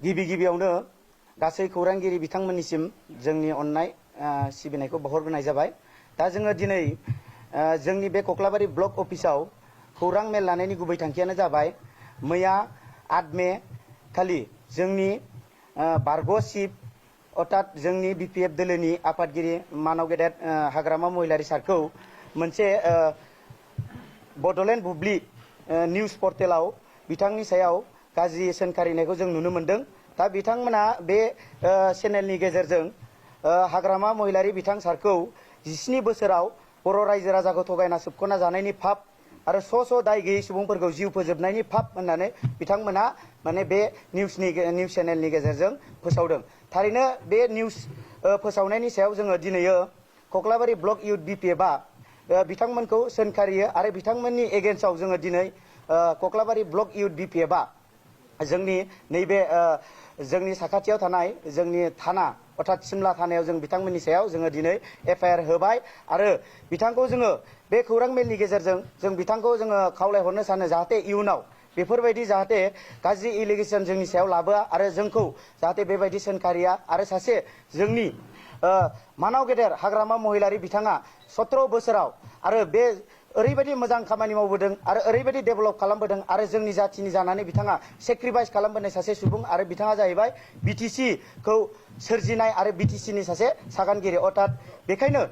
गिबि गिबियावनो गासै खौरांगिरि बिथांमोननिसिम जोंनि अननाय सिबिनायखौ बावहरग्रोनाय जाबाय। दा जोङो दिनै जोंनि बे कक्लाबारि ब्लक अफिसाव खौरां मेल लानायनि गुबै थांखियानो जाबाय मैया 8 मे खालि जोंनि बारग' चिफ अर्थात जोंनि BPF दोलोनि आफादगिरि मानव गेदेर हाग्रामा महिलारि सारखौ मोनसे बड'लेण्ड बुब्लि निउज पर्टेलाव बिथांनि सायाव गाज्रि सोंखारिनायखौ जों नुनो मोनदों। दा बिथांमोना बे चेनेलनि गेजेरजों हाग्रामा महिलारि बिथां सारखौ 17 बोसोराव बर' रायजो राजाखौ थगायना सोबख'ना जानायनि फाब आरो स' दाय गैयै सुबुंफोरखौ जिउ फोजोबनायनि फाब होननानै बिथांमोना माने बे निउज चेनेलनि गेजेरजों फोसावदों। थारैनो बे निउज फोसावनायनि सायाव जोङो दिनैयो कक्लाबारि ब्लक इउथ BPFआ बिथांमोनखौ सोंखारियो आरो बिथांमोननि एगेन्स्टआव जोङो दिनै कक्लाबारि ब्लक इउथ BPFआ जोंनि नैबे जोंनि साखाथियाव थानाय जोंनि थाना अर्थात सिमला थानायाव जों बिथांमोननि सायाव जोङो दिनै FIR होबाय आरो बिथांखौ जोङो बे खौरां मेलनि गेजेरजों जों बिथांखौ जोङो खावलायहरनो सानो जाहाथे इयुनाव बेफोरबायदि जाहाथे गाज्रि एलिगेसन जोंनि सायाव लाबोआ आरो जोंखौ जाहाथे बेबायदि सोंखारिया आरो सासे जोंनि मानाव गेदेर हाग्रामा महिलारि बिथाङा 17 बोसोराव आरो बे ओरैबायदि मोजां खामानि मावबोदों आरो ओरैबायदि डेभेलप खालामबोदों आरो जोंनि जाथिनि जानानै बिथाङा सेक्रिफाइस खालामबोनाय सासे सुबुं आरो बिथाङा जाहैबाय BTC खौ सोरजिनाय आरो BTC नि सासे सागानगिरि अर्थात बेखायनो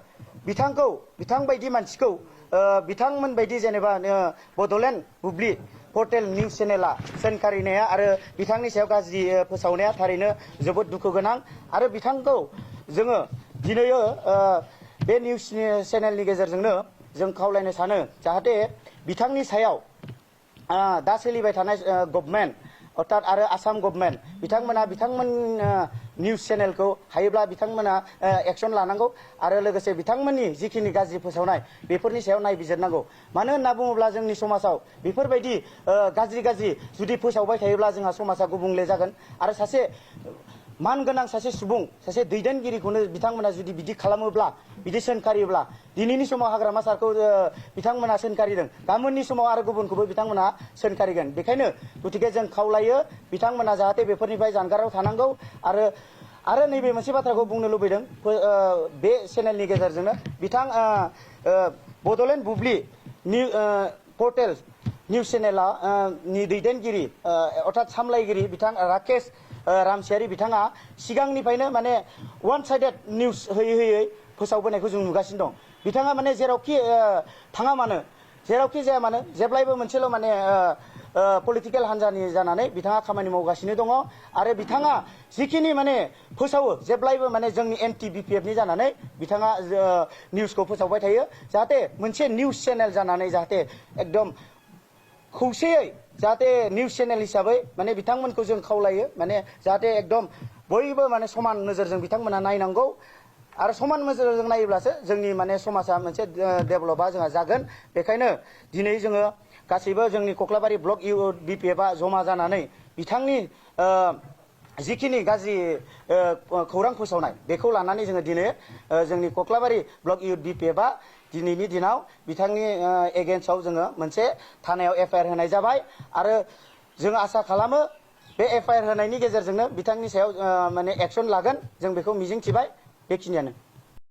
बिथांबायदि मानसिखौ बिथांमोन बायदि जेनेबा बड'लेण्ड बुब्लि पर्टेल निउज चेनेला सोंखारिनाया आरो बिथांनि सायाव गाज्रि फोसावनाया थारैनो जोबोद दुखु गोनां आरो बिथांखौ जोङो दिनैयो बे निउज चेनेलनि गेजेरजोंनो जों खावलायनो सानो जाहाथे बिथांनि सायाव दा सोलिबाय थानाय गभर्नमेन्ट अर्थात आरो आसाम गभर्नमेन्ट बिथांमोन निउज चेनेलखौ हायोब्ला बिथांमोना एक्सन लानांगौ आरो लोगोसे बिथांमोननि जिखिनि गाज्रि फोसावनाय बेफोरनि सायाव नायबिजिरनांगौ। मानो होनना बुङोब्ला जोंनि समाजाव बेफोरबायदि गाज्रि जुदि फोसावबाय थायोब्ला जोंहा समाजा गुबुंले जागोन आरो सासे मानगोनां सासे सुबुं सासे दैदेनगिरिखौनो बिथांमोना जुदि बिदि खालामोब्ला बिदि सोंखारियोब्ला दिनैनि समाव हाग्रामा सारखौ बिथांमोना सोंखारिदों गाबोननि समाव आरो गुबुनखौबो बिथांमोना सोंखारिगोन। बेखायनो गतिके जों खावलायो बिथांमोना जाहाथे बेफोरनिफ्राय जानगाराव थानांगौ आरो नैबे मोनसे बाथ्राखौ बुंनो लुबैदों बे चेनेलनि गेजेरजोंनो बिथां बड'लेण्ड बुब्लि पर्टेल निउज चेनेला नि दैदेनगिरि अर्थात सामलायगिरि बिथां राकेश रामसियारि बिथाङा सिगांनिफ्रायनो माने वान साइडेड निउज होयै फोसावबोनायखौ जों नुगासिनो दं। बिथाङा माने जेरावखि थाङा मानो जेरावखि जाया मानो जेब्लायबो मोनसेल' माने पलिटिकेल हान्जानि जानानै बिथाङा खामानि मावगासिनो दङ आरो बिथाङा जिखिनि माने फोसावो जेब्लायबो माने जोंनि एन्टि BPF नि जानानै बिथाङा निउजखौ फोसावबाय थायो। जाहाथे मोनसे निउज चेनेल जानानै जाहाथे एकदम खौसेयै जाहाथे निउज चेनेल हिसाबै माने बिथांमोनखौ जों खावलायो माने जाहाथे एकदम बयबो माने समान नोजोरजों बिथांमोना नायनांगौ आरो समान नोजोरजों नायोब्लासो जोंनि माने समाजा मोनसे डेभेलपआ जोंहा जागोन। बेखायनो दिनै जोङो गासैबो जोंनि कक्लाबारि ब्लक इउथ BPFआ जमा जानानै बिथांनि जिखिनि गाज्रि खौरां फोसावनाय बेखौ लानानै जोङो दिनै जोंनि कक्लाबारि ब्लक इउथ BPFआ दिनैनि दिनाव बिथांनि एगेन्स्टआव जोङो मोनसे थानायाव FIR होनाय जाबाय आरो जों आसा खालामो बे FIR होनायनि गेजेरजोंनो बिथांनि सायाव माने एक्सन लागोन जों बेखौ मिजिंथिबाय। बेखिनियानो।